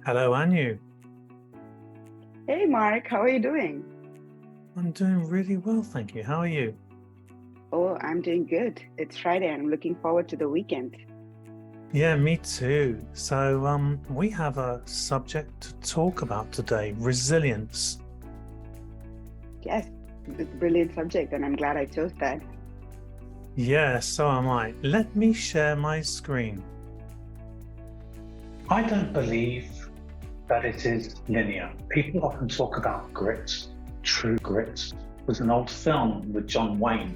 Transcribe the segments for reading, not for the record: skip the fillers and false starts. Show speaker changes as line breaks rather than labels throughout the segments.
Hello, Anu.
Hey Mark, how are you doing?
I'm doing really well, thank you. How are you?
Oh, I'm doing good. It's Friday and I'm looking forward to the weekend.
Yeah, me too. So, we have a subject to talk about today, resilience.
Yes, it's a brilliant subject and I'm glad I chose that.
Yeah, so am I. Let me share my screen. I don't believe that it is linear. People often talk about grit, true grit. There's an old film with John Wayne.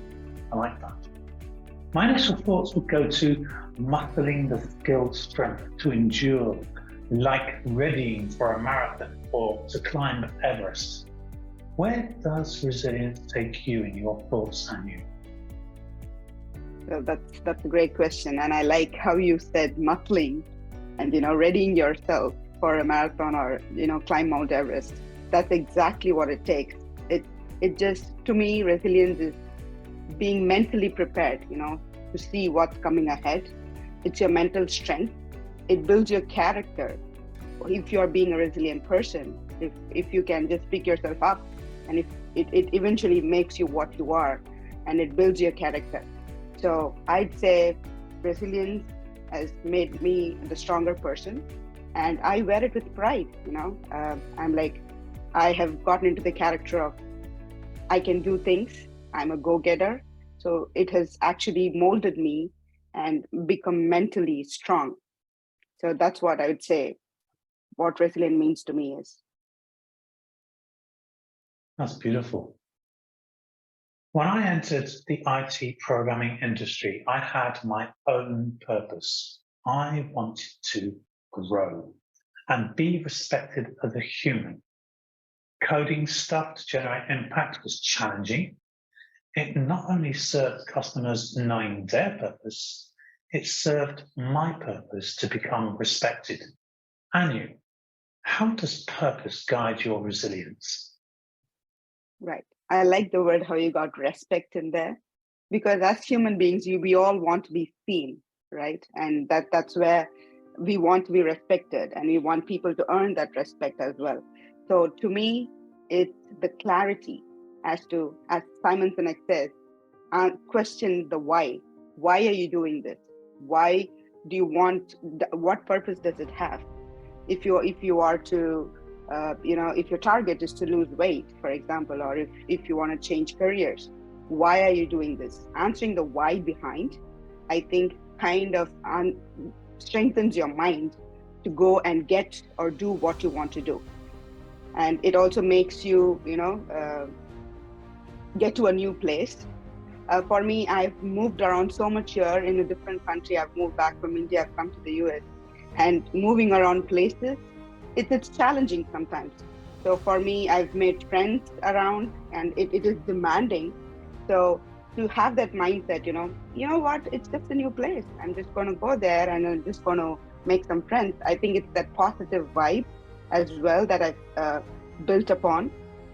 I like that. My initial thoughts would go to muscling the skilled strength to endure, like readying for a marathon or to climb Everest. Where does resilience take you in your thoughts, Anu?
So that's a great question. And I like how you said muscling and readying yourself for a marathon or climb Mount Everest. That's exactly what it takes. It just, to me, resilience is being mentally prepared, to see what's coming ahead. It's your mental strength. It builds your character. If you're being a resilient person, if you can just pick yourself up, and if it eventually makes you what you are, and it builds your character. So I'd say resilience has made me the stronger person, and I wear it with pride. I'm like, I have gotten into the character of I can do things. I'm a go-getter. So it has actually molded me and become mentally strong. So that's what I would say what resilient means to me is.
That's beautiful. When I entered the IT programming industry, I had my own purpose. I wanted to grow and be respected as a human. Coding stuff to generate impact was challenging. It not only served customers knowing their purpose, it served my purpose to become respected. Anu, how does purpose guide your resilience?
Right. I like the word how you got respect in there, because as human beings, we all want to be seen, right? And that's where we want to be respected, and we want people to earn that respect as well. So to me, it's the clarity as Simon Sinek says, question the why. Why are you doing this? Why do you want? What purpose does it have? If you are to if your target is to lose weight, for example, or if you want to change careers, why are you doing this? Answering the why behind, I think, kind of strengthens your mind to go and get or do what you want to do. And it also makes you get to a new place. For me, I've moved around so much here in a different country. I've moved back from India, I've come to the US, and moving around places, it's challenging sometimes. So for me, I've made friends around, and it is demanding. So to have that mindset, what? It's just a new place. I'm just going to go there and I'm just going to make some friends. I think it's that positive vibe as well that I've built upon,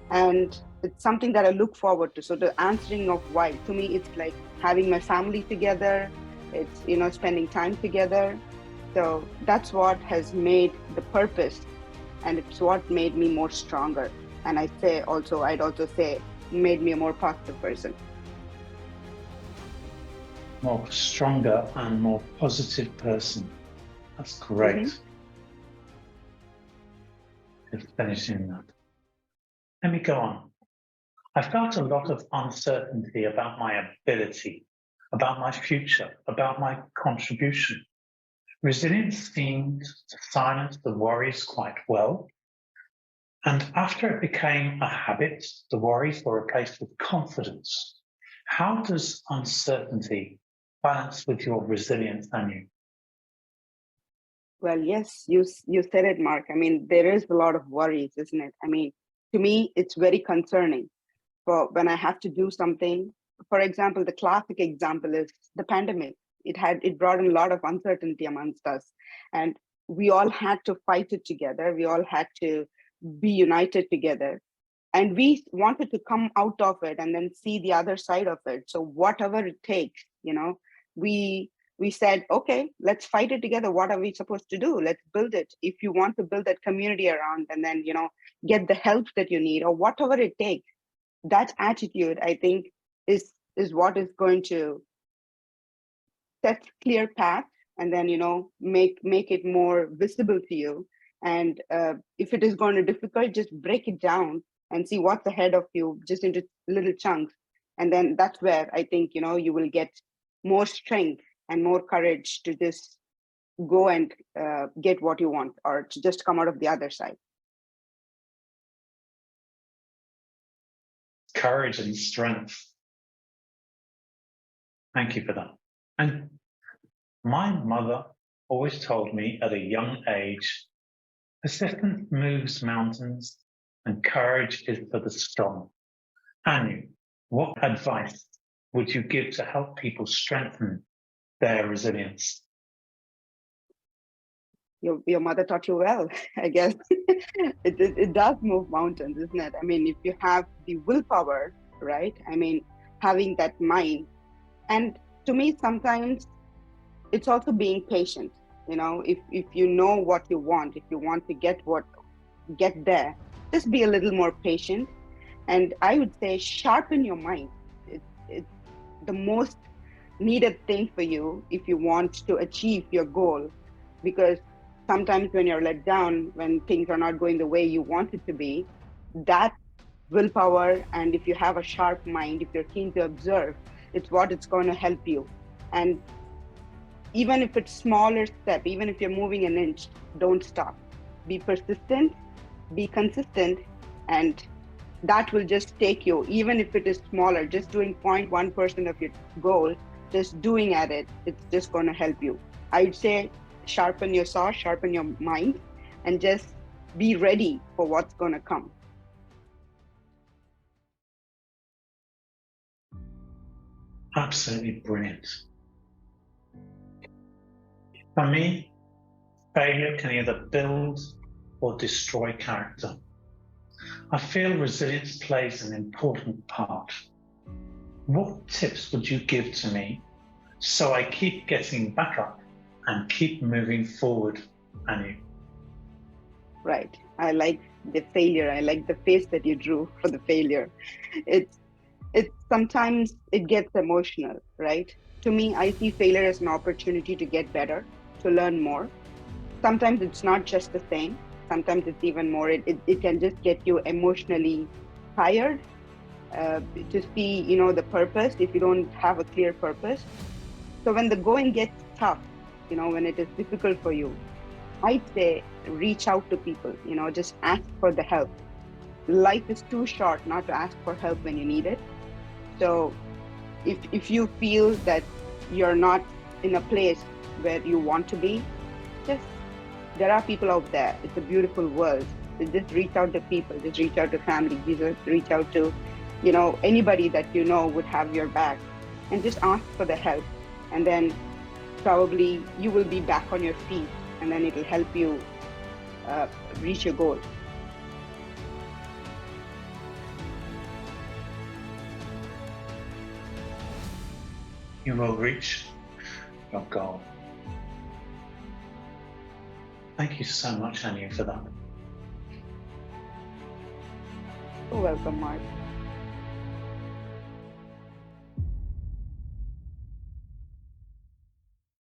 and it's something that I look forward to. So the answering of why, to me, it's like having my family together. It's spending time together. So that's what has made the purpose, and it's what made me more stronger. And I'd also say made me a more positive person.
More stronger and more positive person. That's great.
Mm-hmm.
Just finishing that. Let me go on. I felt a lot of uncertainty about my ability, about my future, about my contribution. Resilience seemed to silence the worries quite well. And after it became a habit, the worries were replaced with confidence. How does uncertainty balance with your resilience, Anu?
Well, yes, you said it, Mark. I mean, there is a lot of worries, isn't it? I mean, to me, it's very concerning. For when I have to do something, for example, the classic example is the pandemic. It brought in a lot of uncertainty amongst us, and we all had to fight it together. We all had to be united together, and we wanted to come out of it and then see the other side of it. So whatever it takes, we we said, okay, let's fight it together. What are we supposed to do? Let's build it. If you want to build that community around, and then, get the help that you need or whatever it takes, that attitude, I think, is what is going to set clear path, and then, make it more visible to you. And if it is going to difficult, just break it down and see what's ahead of you, just into little chunks. And then that's where I think, you will get more strength and more courage to just go and get what you want, or to just come out of the other side.
Courage and strength. Thank you for that. And my mother always told me at a young age, persistence moves mountains and courage is for the strong. Anu, what advice would you give to help people strengthen their resilience?
Your mother taught you well, I guess. It does move mountains, isn't it? I mean, if you have the willpower, right? I mean, having that mind. And to me, sometimes it's also being patient. If you know what you want, if you want to get there, just be a little more patient. And I would say sharpen your mind. It's the most needed thing for you if you want to achieve your goal. Because sometimes when you're let down, when things are not going the way you want it to be, that willpower, and if you have a sharp mind, if you're keen to observe, it's going to help you. And even if it's smaller step, even if you're moving an inch, don't stop. Be persistent, be consistent, and that will just take you, even if it is smaller, just doing 0.1% of your goal, just doing at it, it's just going to help you. I'd say sharpen your saw, sharpen your mind, and just be ready for what's going to come.
Absolutely brilliant. For me, failure can either build or destroy character. I feel resilience plays an important part. What tips would you give to me so I keep getting back up and keep moving forward, Anu?
Right. I like the failure. I like the face that you drew for the failure. It's sometimes it gets emotional, right? To me, I see failure as an opportunity to get better, to learn more. Sometimes it's not just the same. Sometimes it's even more. It can just get you emotionally tired to see, the purpose if you don't have a clear purpose. So when the going gets tough, when it is difficult for you, I'd say reach out to people, just ask for the help. Life is too short not to ask for help when you need it. So if you feel that you're not in a place where you want to be, there are people out there. It's a beautiful world. So just reach out to people, just reach out to family, just reach out to, anybody that would have your back, and just ask for the help. And then probably you will be back on your feet, and then it'll help you reach your goal.
You will reach your goal. Thank you so much, Anu, for that.
You're welcome, Mark.